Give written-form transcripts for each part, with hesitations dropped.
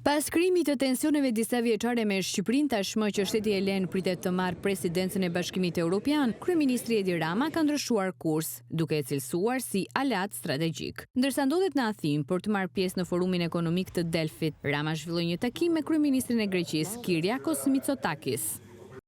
Pas krijimit të tensioneve disa vjeçare me Shqipërinë, tashmë që shteti helen pritet të marrë presidencën e Bashkimit Evropian, kryeministri Edi Rama ka ndryshuar kurs, duke e cilësuar si aleat strategjik. Ndërsa ndodhet në Athinë për të marrë pjesë në forumin ekonomik të Delfit, Rama zhvilloi një takim me kryeministrin e Greqisë, Kyriakos Mitsotakis.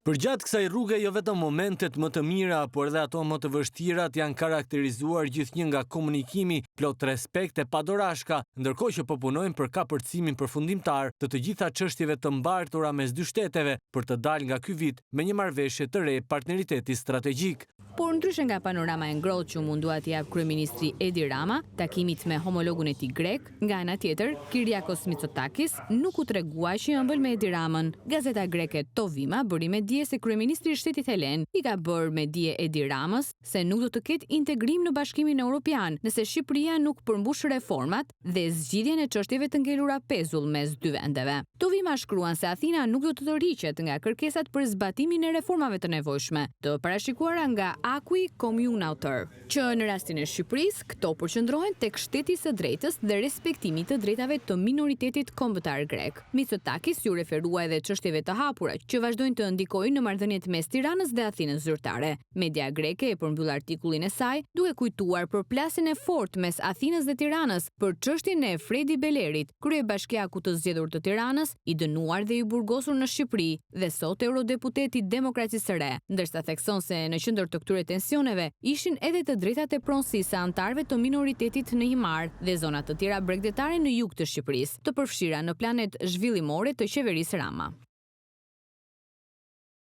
Përgjatë kësaj rruge, jo vetëm momentet më të mira, por edhe ato më të vështirat janë karakterizuar gjithnjë nga komunikimi, plot respekt e padorashka, ndërkohë që po punojnë për kapërcimin përfundimtar të gjitha çështjeve të mbartura mes dy shteteve për të dalë nga ky vit me një marrëveshje të re partneriteti strategjik. Por ndryshe nga panorama e ngrohtë që mundua t'i jap kryeministri Edi Rama, takimit me homologun e tij grek, nga ana tjetër, Kyriakos Mitsotakis nuk u tregua që ëmbël me Edi Ramën. Gazeta greke Tovima bëri me dije se kryeministri i shtetit helen i ka bërë me dije Edi Ramës se nuk do të ketë integrim në Bashkimin Evropian nëse Shqipëria nuk përmbush reformat dhe zgjidhjen e çështjeve të ngelura pezull mes dy vendeve. Tovima shkruan se Athina nuk do të tërhiqet nga kërkesat për zbatimin e reformave të nevojshme, të parashikuara nga Acquis Communautaire, që në rastin e Shqipërisë, këto përqendrohen tek shteti së drejtës dhe respektimi të drejtave të minoritetit kombëtar grek. Mitsotakis ju referua edhe çështjeve të hapura që vazhdojnë të ndikojnë në marrëdhëniet mes Tiranës dhe Athinës zyrtare. Media greke e përmbyll artikullin e saj duke kujtuar përplasjen e fortë mes Athinës dhe Tiranës për çështjen e Fredi Belerit, kryebashkiaku të zgjedhur të Tiranës, i dënuar dhe i burgosur në Shqipëri dhe sot eurodeputeti Demokracisë së Re, ndërsa thekson se në qendër të këtyre tensioneve ishin edhe të drejtat e pronësisë së anëtarëve të minoritetit në Himar dhe zona të tjera bregdetare në jug të Shqipërisë, të përfshira në planet zhvillimore të qeverisë Rama.